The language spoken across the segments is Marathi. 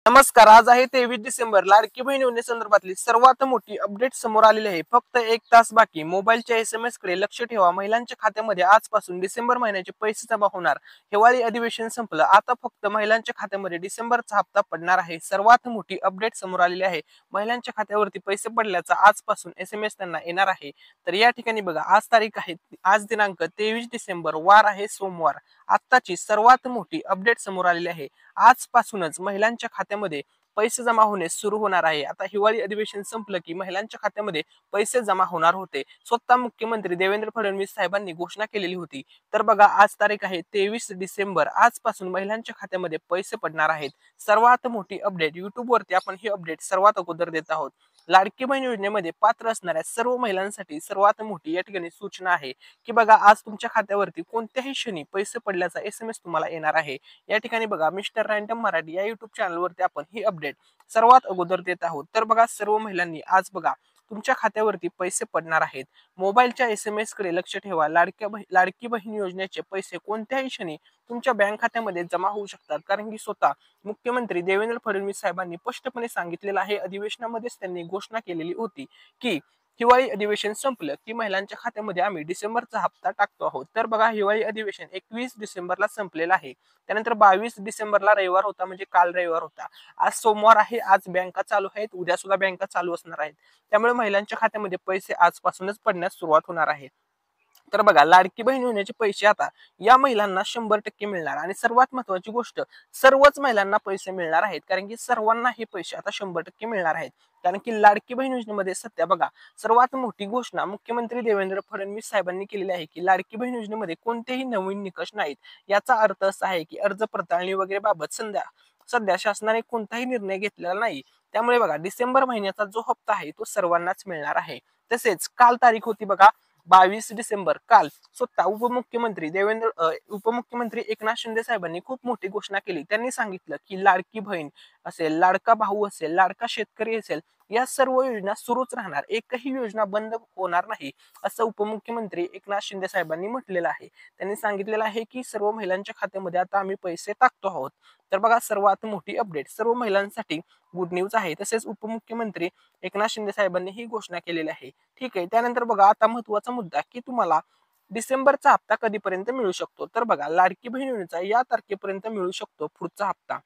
नमस्कार. आज आहे 23 डिसेंबर. लाडकी बहीण योजनेसंदर्भातली सर्वात मोठी अपडेट समोर आलेली आहे. फक्त 1 तास बाकी. मोबाईलच्या SMS कडे लक्ष ठेवा. महिलांच्या खात्यामध्ये आजपासून डिसेंबर महिन्याचे पैसे जमा होणार. हिवाळी अधिवेशन संपलं. आता फक्त महिलांच्या खात्यामध्ये डिसेंबरचा हप्ता पडणार आहे. सर्वात मोठी अपडेट समोर आलेली आहे. महिलांच्या खात्यावरती पैसे पडल्याचा आजपासून SMS त्यांना येणार आहे. तर या ठिकाणी बघा, आज तारीख आहे, आज दिनांक 23 डिसेंबर, वार आहे सोमवार. आत्ताची सर्वात मोठी अपडेट समोर आलेली आहे. आजपासूनच महिलांच्या खात्यामध्ये पैसे जमा होणे सुरू होणार आहे. आता हिवाळी अधिवेशन संपलं की महिलांच्या खात्यामध्ये पैसे जमा होणार होते. स्वतः मुख्यमंत्री देवेंद्र फडणवीस साहेबांनी घोषणा केलेली होती. तर बघा, आज तारीख आहे 23 डिसेंबर. आजपासून महिलांच्या खात्यामध्ये पैसे पडणार आहेत. सर्वात मोठी अपडेट YouTube वरती आपण ही अपडेट सर्वात अगोदर देत आहोत. लाडकी बहीण योजनेमध्ये पात्र असणाऱ्या सर्व महिलांसाठी सर्वात मोठी या ठिकाणी सूचना आहे की बघा, आज तुमच्या खात्यावरती कोणत्याही क्षणी पैसे पडल्याचा SMS तुम्हाला येणार आहे. या ठिकाणी बघा, मिस्टर रँडम मराठी या युट्यूब चॅनलवरती आपण ही अपडेट सर्वात अगोदर देत आहोत. तर बघा, सर्व महिलांनी आज बघा, तुमच्या खात्यावरती पैसे पडणार आहेत. मोबाईलच्या SMS कडे लक्ष ठेवा. लाडकी बहीण योजनेचे पैसे कोणत्याही क्षणी तुमच्या बँक खात्यामध्ये जमा होऊ शकतात. कारण की स्वतः मुख्यमंत्री देवेंद्र फडणवीस साहेबांनी स्पष्टपणे सांगितलेलं आहे. अधिवेशनामध्येच त्यांनी घोषणा केलेली होती की हिवाळी अधिवेशन संपलं की महिलांच्या खात्यामध्ये आम्ही डिसेंबरचा हप्ता टाकतो आहोत. तर बघा, हिवाळी अधिवेशन 21 डिसेंबरला संपलेलं आहे. त्यानंतर 22 डिसेंबरला रविवार होता, म्हणजे काल रविवार होता. आज सोमवार आहे. आज बँका चालू आहेत. उद्या सुद्धा बँका चालू असणार आहेत. त्यामुळे महिलांच्या खात्यामध्ये पैसे आजपासूनच पडण्यास सुरुवात होणार आहे. तर बघा, लाडकी बहीण योजनेचे पैसे आता या महिलांना 100% मिळणार. आणि सर्वात महत्वाची गोष्ट, सर्वच महिलांना पैसे मिळणार आहेत. कारण की सर्वांना हे पैसे आता 100% मिळणार आहेत. कारण की लाडकी बहीण योजनेमध्ये सध्या बघा, सर्वात मोठी घोषणा मुख्यमंत्री देवेंद्र फडणवीस साहेबांनी केलेली आहे की लाडकी बहीण योजनेमध्ये कोणतेही नवीन निकष नाहीत. याचा अर्थ असा आहे की अर्ज पडताळणी वगैरे बाबत सध्या शासनाने कोणताही निर्णय घेतलेला नाही. त्यामुळे बघा, डिसेंबर महिन्याचा जो हप्ता आहे तो सर्वांनाच मिळणार आहे. तसेच काल तारीख होती बघा, 22 डिसेंबर. काल स्वतः उपमुख्यमंत्री एकनाथ शिंदे साहेबांनी खूप मोठी घोषणा केली. त्यांनी सांगितलं की लाडकी बहीण असेल, लाडका भाऊ असेल, लाडका शेतकरी असेल, या सर्व योजना सुरूच राहणार. एकही योजना बंद होणार नाही, असं उपमुख्यमंत्री एकनाथ शिंदे साहेबांनी म्हटलेलं आहे. त्यांनी सांगितलेलं आहे की सर्व महिलांच्या खात्यामध्ये आता आम्ही पैसे टाकतो आहोत. तर बघा, सर्वात मोठी अपडेट सर्व महिलांसाठी गुड न्यूज आहे. तसेच उपमुख्यमंत्री एकनाथ शिंदे साहेबांनी ही घोषणा केलेली आहे. ठीक आहे. त्यानंतर बघा, आता महत्वाचा मुद्दा की तुम्हाला डिसेंबरचा हप्ता कधीपर्यंत मिळू शकतो. तर बघा, लाडकी बहीण योजनेचा या तारखेपर्यंत मिळू शकतो पुढचा हप्ता.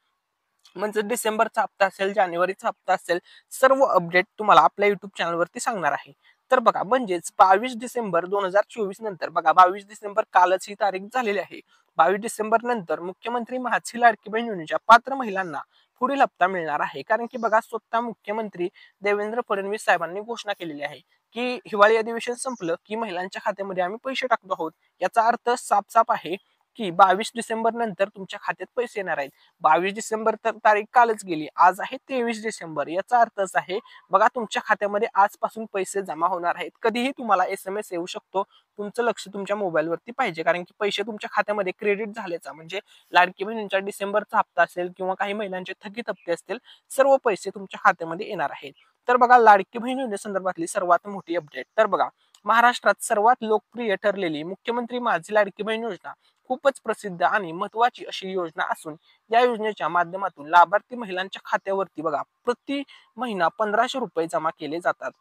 म्हणजे डिसेंबरचा हप्ता असेल, जानेवारीचा हप्ता असेल, सर्व अपडेट तुम्हाला आपल्या युट्यूब चॅनलवरती सांगणार आहे. तर बघा, म्हणजेच 22 डिसेंबर 2024 नंतर बघा, 22 डिसेंबर कालच ही तारीख झालेली आहे. 22 डिसेंबर नंतर मुख्यमंत्री माझी लाडकी बहीण योजनेच्या पात्र महिलांना पुढील हप्ता मिळणार आहे. कारण की बघा, स्वतः मुख्यमंत्री देवेंद्र फडणवीस साहेबांनी घोषणा केलेली आहे की हिवाळी अधिवेशन संपलं की महिलांच्या खात्यामध्ये आम्ही पैसे टाकतो आहोत. याचा अर्थ साफ आहे की 22 डिसेंबर नंतर तुमच्या खात्यात पैसे येणार आहेत. 22 डिसेंबर तर तारीख कालच गेली. आज आहे 23 डिसेंबर. याचा अर्थ असा आहे बघा, तुमच्या खात्यामध्ये आजपासून पैसे जमा होणार आहेत. कधीही तुम्हाला SMS येऊ शकतो. तुमचं लक्ष तुमच्या मोबाईलवरती पाहिजे. कारण की पैसे तुमच्या खात्यामध्ये क्रेडिट झाल्याचा, म्हणजे लाडकी बहिणींचा डिसेंबरचा हप्ता असेल किंवा काही महिलांचे थकीत हप्ते असतील, सर्व पैसे तुमच्या खात्यामध्ये येणार आहेत. तर बघा, लाडकी बहीण योजनेसंदर्भातली सर्वात मोठी अपडेट. तर बघा, महाराष्ट्रात सर्वात लोकप्रिय ठरलेली मुख्यमंत्री माझी लाडकी बहीण योजना खूपच प्रसिद्ध आणि महत्वाची अशी योजना असून या योजनेच्या माध्यमातून लाभार्थी महिलांच्या खात्यावरती बघा, प्रति महिना 1500 रुपये जमा केले जातात.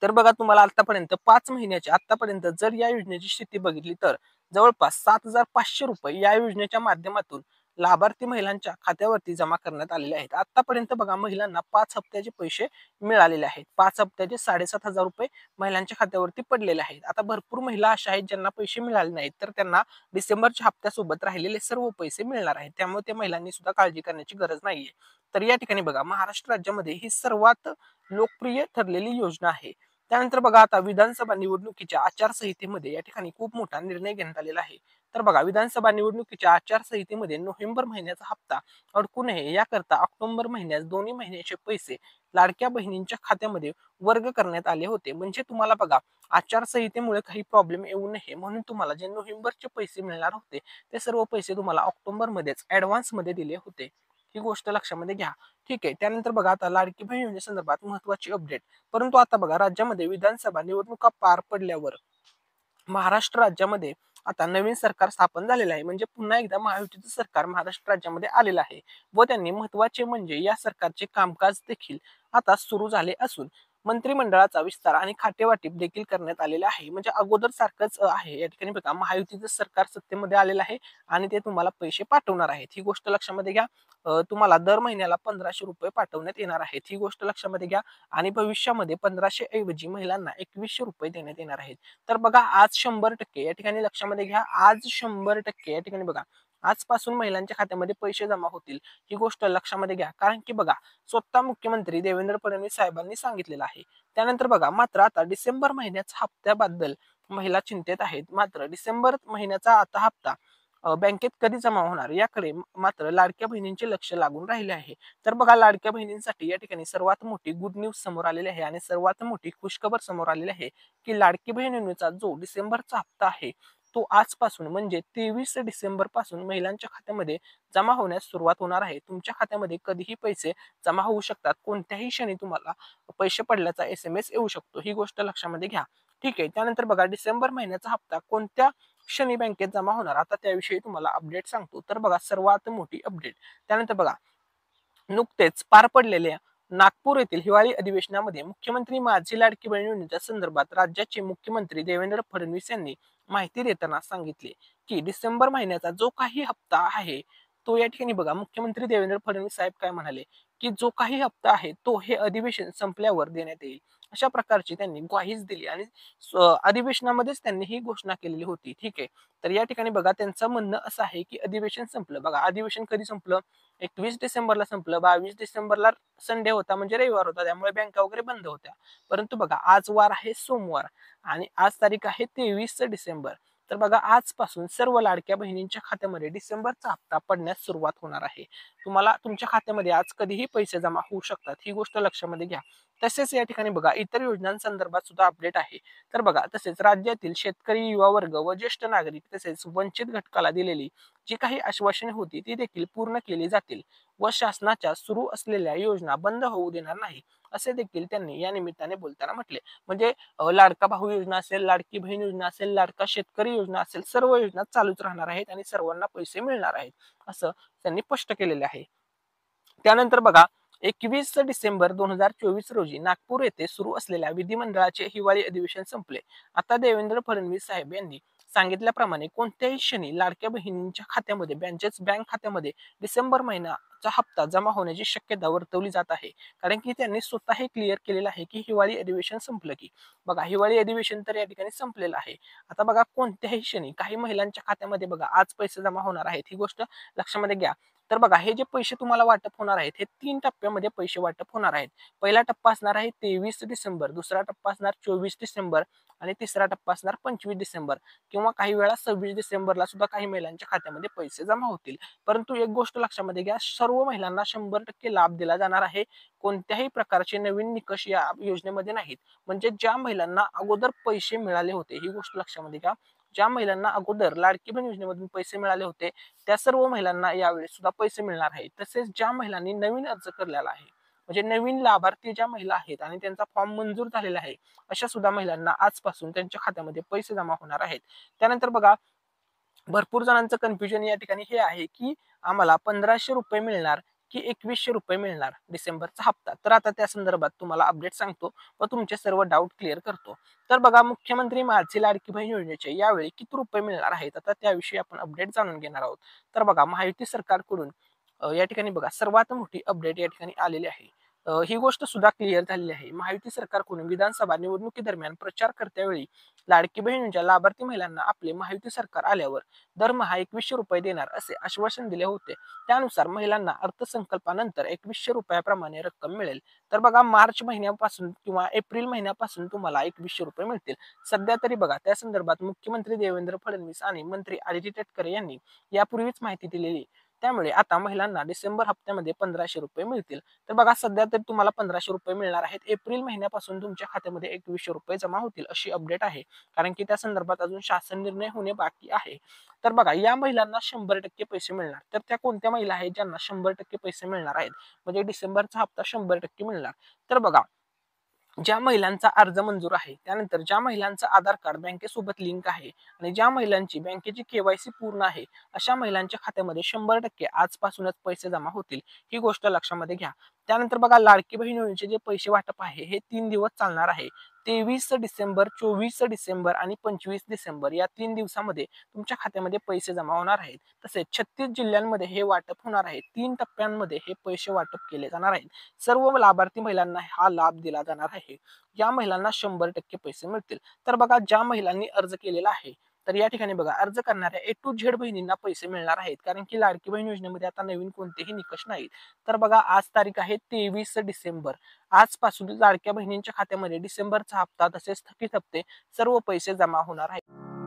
तर बघा, तुम्हाला आतापर्यंत 5 महिन्याचे आतापर्यंत जर या योजनेची स्थिती बघितली तर जवळपास 7500 रुपये या योजनेच्या माध्यमातून लाभार्थी महिलांच्या खात्यावरती जमा करण्यात आलेले आहेत. आतापर्यंत बघा, महिलांना 5 हप्त्याचे पैसे मिळालेले आहेत. 5 हप्त्याचे 7500 रुपये महिलांच्या खात्यावरती पडलेले आहेत. आता भरपूर महिला अशा आहेत ज्यांना पैसे मिळाले नाहीत, तर त्यांना डिसेंबरच्या हप्त्यासोबत राहिलेले सर्व पैसे मिळणार आहेत. त्यामुळे त्या महिलांनी सुद्धा काळजी करण्याची गरज नाहीये. तर या ठिकाणी बघा, महाराष्ट्र राज्यामध्ये ही सर्वात लोकप्रिय ठरलेली योजना आहे. त्यानंतर बघा, आता विधानसभा निवडणुकीच्या आचारसंहितेमध्ये या ठिकाणी खूप मोठा निर्णय घेण्यात आलेला आहे. तर बघा, विधानसभा निवडणुकीच्या आचारसंहितेमध्ये नोव्हेंबर महिन्याचा हप्ता अडकू नये याकरता ऑक्टोबर महिन्यात दोन्ही महिन्याचे पैसे लाडक्या बहिणींच्या खात्यामध्ये वर्ग करण्यात आले होते. म्हणजे तुम्हाला बघा, आचारसंहितेमुळे काही प्रॉब्लेम येऊ नये म्हणून तुम्हाला जे नोव्हेंबरचे पैसे मिळणार होते ते सर्व पैसे तुम्हाला ऑक्टोबर मध्येच ऍडव्हान्स मध्ये दिले होते. ही गोष्ट लक्षामध्ये घ्या. ठीक आहे. त्यानंतर बघा, आता लाडकी बहीण योजनेसंदर्भात महत्वाची अपडेट. परंतु आता बघा, राज्यामध्ये विधानसभा निवडणुका पार पडल्यावर महाराष्ट्र राज्यामध्ये आता नवीन सरकार स्थापन झालेलं आहे, म्हणजे पुन्हा एकदा महायुतीचं सरकार महाराष्ट्र राज्यामध्ये आलेलं आहे व त्यांनी महत्वाचे म्हणजे या सरकारचे कामकाज देखील आता सुरू झाले असून मंत्रिमंडळाचा विस्तार आणि खातेवाटप देखील करण्यात आलेले आहे. म्हणजे अगोदर सारखंच आहे. या ठिकाणी बघा महायुतीचं सरकार सत्तेमध्ये आलेलं आहे आणि ते तुम्हाला पैसे पाठवणार आहेत. ही गोष्ट लक्षामध्ये घ्या. तुम्हाला दर महिन्याला 1500 रुपये पाठवण्यात येणार आहेत. ही गोष्ट लक्षामध्ये घ्या आणि भविष्यामध्ये 1500 ऐवजी महिलांना 2100 रुपये देण्यात येणार आहेत. तर बघा आज 100% या ठिकाणी लक्षामध्ये घ्या, आज 100% या ठिकाणी बघा आजपासून महिलांच्या खात्यामध्ये पैसे जमा होतील. ही गोष्ट लक्षामध्ये घ्या. कारण की बघा स्वतः मुख्यमंत्री देवेंद्र फडणवीस साहेबांनी सांगितलेलं आहे. त्यानंतर बघा मात्र आता डिसेंबर महिन्याच्या हप्त्याबद्दल महिला चिंतेत आहेत. मात्र डिसेंबर महिन्याचा आता हप्ता बँकेत कधी जमा होणार याकडे मात्र लाडक्या बहिणींचे लक्ष लागून राहिले आहे. तर बघा लाडक्या बहिणींसाठी या ठिकाणी सर्वात मोठी गुड न्यूज समोर आलेली आहे आणि सर्वात मोठी खुशखबर समोर आलेली आहे की लाडकी बहीण योजनेचा जो डिसेंबरचा हप्ता आहे तो आजपासून म्हणजे 23 डिसेंबर पासून महिलांच्या खात्यामध्ये जमा होण्यास सुरुवात होणार आहे. तुमच्या खात्यामध्ये कधीही पैसे जमा होऊ शकतात. कोणत्याही क्षणी तुम्हाला पैसे पडल्याचा SMS येऊ शकतो. ही गोष्ट लक्षामध्ये घ्या. ठीक आहे. त्यानंतर बघा डिसेंबर महिन्याचा हप्ता कोणत्या क्षणी बँकेत जमा होणार आता त्याविषयी तुम्हाला अपडेट सांगतो. तर बघा सर्वात मोठी अपडेट. त्यानंतर बघा नुकतेच पार पडलेल्या नागपूर येथील हिवाळी अधिवेशनामध्ये मुख्यमंत्री माझी लाडकी बहीण योजनेच्या संदर्भात राज्याचे मुख्यमंत्री देवेंद्र फडणवीस यांनी माहिती देताना सांगितले की डिसेंबर महिन्याचा जो काही हप्ता आहे तो या ठिकाणी बघा मुख्यमंत्री देवेंद्र फडणवीस साहेब काय म्हणाले की जो काही हप्ता आहे तो हे अधिवेशन संपल्यावर देण्यात येईल. अशा प्रकारची त्यांनी ग्वाहीच दिली आणि अधिवेशनामध्येच त्यांनी ही घोषणा केलेली होती. ठीक आहे. तर या ठिकाणी बघा त्यांचं म्हणणं असं आहे की अधिवेशन संपलं. बघा अधिवेशन कधी संपलं? 21 डिसेंबरला संपलं. 22 डिसेंबरला संडे होता म्हणजे रविवार होता, त्यामुळे बँका वगैरे बंद होत्या. परंतु बघा आज वार आहे सोमवार आणि आज तारीख आहे 23 डिसेंबर. तर बघा आजपासून सर्व लाडक्या बहिणींच्या खात्यामध्ये डिसेंबरचा हप्ता पडण्यास सुरुवात होणार आहे. तुम्हाला तुमच्या खात्यामध्ये आज कधीही पैसे जमा होऊ शकतात. ही गोष्ट लक्षामध्ये घ्या. तसेच या ठिकाणी बघा इतर योजनांसंदर्भात सुद्धा अपडेट आहे. तर बघा तसेच राज्यातील शेतकरी, युवा वर्ग व ज्येष्ठ नागरिक तसेच वंचित घटकाला दिलेली जी काही आश्वासने होती ती देखील पूर्ण केली जातील व शासनाच्या सुरू असलेल्या योजना बंद होऊ देणार नाही असे देखील त्यांनी या निमित्ताने बोलताना म्हटले. म्हणजे लाडका भाऊ योजना असेल, लाडकी बहीण योजना असेल, लाडका शेतकरी योजना असेल, सर्व योजना चालूच राहणार आहेत आणि सर्वांना पैसे मिळणार आहेत असं त्यांनी स्पष्ट केलेले आहे. त्यानंतर बघा 21 डिसेंबर 2024 रोजी नागपूर येथे सुरू असलेल्या विधिमंडळाचे हिवाळी अधिवेशन संपले. आता देवेंद्र फडणवीस साहेब यांनी सांगितल्याप्रमाणे कोणत्याही क्षणी लाडक्या बहिणींच्या खात्यामध्ये बँक खात्यामध्ये डिसेंबर महिन्याचा हप्ता जमा होण्याची शक्यता वर्तवली जात आहे. कारण की त्यांनी स्वतः हे क्लिअर केलेलं आहे की हिवाळी अधिवेशन संपलं की बघा हिवाळी अधिवेशन तर या ठिकाणी संपलेलं आहे. आता बघा कोणत्याही क्षणी काही महिलांच्या खात्यामध्ये बघा आज पैसे जमा होणार आहेत. ही गोष्ट लक्षामध्ये घ्या. तर बघा हे जे पैसे तुम्हाला वाटप होणार आहेत हे 3 टप्प्यामध्ये पैसे वाटप होणार आहेत. पहिला टप्पा असणार आहे 23 डिसेंबर, दुसरा टप्पा असणार 24 डिसेंबर आणि तिसरा टप्पा असणार 25 डिसेंबर किंवा काही वेळा 26 डिसेंबरला सुद्धा काही महिलांच्या खात्यामध्ये पैसे जमा होतील. परंतु एक गोष्ट लक्षामध्ये घ्या, सर्व महिलांना 100% लाभ दिला जाणार आहे. कोणत्याही प्रकारचे नवीन निकष या योजनेमध्ये नाहीत. म्हणजे ज्या महिलांना अगोदर पैसे मिळाले होते ही गोष्ट लक्षामध्ये घ्या. ज्या महिलांना अगोदर लाडकी बहीण योजनेमधून पैसे मिळाले होते त्या सर्व महिलांना यावेळी सुद्धा पैसे मिळणार आहेत. तसेच ज्या महिलांनी नवीन अर्ज केलेला आहे म्हणजे नवीन लाभार्थी ज्या महिला आहेत आणि त्यांचा फॉर्म मंजूर झालेला आहे अशा सुद्धा महिलांना आजपासून त्यांच्या खात्यामध्ये पैसे जमा होणार आहेत. त्यानंतर बघा भरपूर जणांचं कन्फ्युजन या ठिकाणी हे आहे की आम्हाला 1500 रुपये मिळणार की 2100 रुपये मिळणार डिसेंबरचा हप्ता. तर आता त्या संदर्भात तुम्हाला अपडेट सांगतो व तुमचे सर्व डाऊट क्लिअर करतो. तर बघा मुख्यमंत्री माझी लाडकी बहीण योजनेचे यावेळी किती रुपये मिळणार आहेत आता त्याविषयी आपण अपडेट जाणून घेणार आहोत. तर बघा महायुती सरकारकडून या ठिकाणी बघा सर्वात मोठी अपडेट या ठिकाणी आलेली आहे. ही गोष्ट सुद्धा क्लिअर झालेली आहे. महायुती सरकारकडून विधानसभा निवडणुकीदरम्यान प्रचार करत्यावेळी लाडकी बहिणींच्या लाभार्थी महिलांना आपले महायुती सरकार आल्यावर दरमहा 2100 रुपये देणार असे आश्वासन दिले होते. त्यानुसार महिलांना अर्थसंकल्पानंतर 2100 रुपयाप्रमाणे रक्कम मिळेल. तर बघा मार्च महिन्यापासून किंवा एप्रिल महिन्यापासून तुम्हाला 2100 रुपये मिळतील. सध्या तरी बघा त्या संदर्भात मुख्यमंत्री देवेंद्र फडणवीस आणि मंत्री आदिती तटकरे यांनी यापूर्वीच माहिती दिलेली. त्यामुळे आता महिलांना डिसेंबर हप्त्यामध्ये 1500 रुपये मिळतील. तर बघा सध्या तरी तुम्हाला 1500 रुपये मिळणार आहेत. एप्रिल महिन्यापासून तुमच्या खात्यामध्ये 2100 रुपये जमा होतील अशी अपडेट आहे. कारण की त्या संदर्भात अजून शासन निर्णय होणे बाकी आहे. तर बघा या महिलांना 100% पैसे मिळणार. तर त्या कोणत्या महिला आहेत ज्यांना 100% पैसे मिळणार आहेत म्हणजे डिसेंबरचा हप्ता 100% मिळणार. तर बघा ज्या महिलांचा अर्ज मंजूर आहे, त्यानंतर ज्या महिलांचं आधार कार्ड बँकेसोबत लिंक आहे आणि ज्या महिलांची बँकेची केवायसी पूर्ण आहे, अशा महिलांच्या खात्यामध्ये 100% आजपासूनच पैसे जमा होतील. ही गोष्ट लक्षामध्ये घ्या. त्यानंतर बघा, लाडकी बहीण योजनेचे जे पैसे वाटप आहे हे 3 दिवस चालणार आहे. 23 डिसेंबर, 24 डिसेंबर आणि 25 डिसेंबर या 3 दिवसामध्ये तुमच्या खात्यामध्ये पैसे जमा होणार आहेत. तसेच 36 जिल्ह्यांमध्ये हे वाटप होणार आहे. 3 टप्प्यांमध्ये हे पैसे वाटप केले जाणार आहेत. सर्व लाभार्थी महिलांना हा लाभ दिला जाणार आहे. या महिलांना 100% पैसे मिळतील. तर बघा, ज्या महिलांनी अर्ज केलेला आहे, तर या ठिकाणी बघा, अर्ज करणाऱ्या ए टू झेड बहिणींना पैसे मिळणार आहेत, कारण की लाडकी बहीण योजनेमध्ये आता नवीन कोणतेही निकष नाहीत. तर बघा, आज तारीख आहे 23 डिसेंबर. आजपासून लाडक्या बहिणींच्या खात्यामध्ये डिसेंबरचा हप्ता तसेच थकीत हप्ते सर्व पैसे जमा होणार आहेत.